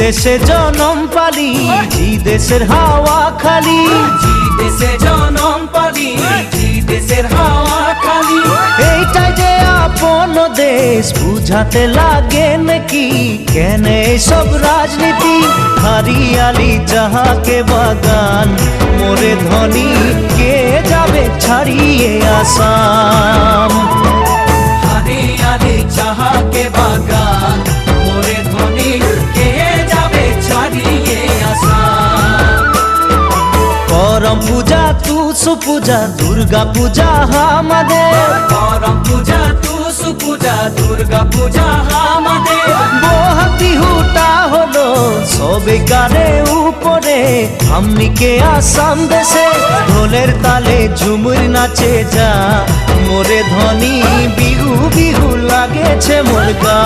দেশে জনম পালি, জি দেশের হাওয়া খালি, জি দেশে জনম পালি, জি দেশের হাওয়া খালি। এইটাই যে আপন দেশ বুঝাতে লাগে নাকি, কেন সব রাজনীতি? হারিয়ালি যাহাকে বাগান, মোরে ধনী কে যাবে ছাড়িয়ে আসাম। হারিয়ালি যাহাকে বাগান, মোরে ধনী কে যাবে ছাড়িয়ে আসাম। করম পূজা তুসু পূজা, দুর্গা পূজা আমাদের, করম পূজা তুসু পূজা, দুর্গা পূজা আমাদের। বহাগ বিহুটা হলো সবে কারে উপরে, আমনিকে আসাম দেশে ঢোলের তালে ঝুমুর নাচে যা, মোরে ধনী বিহু বিহু লাগেছে মোর গা।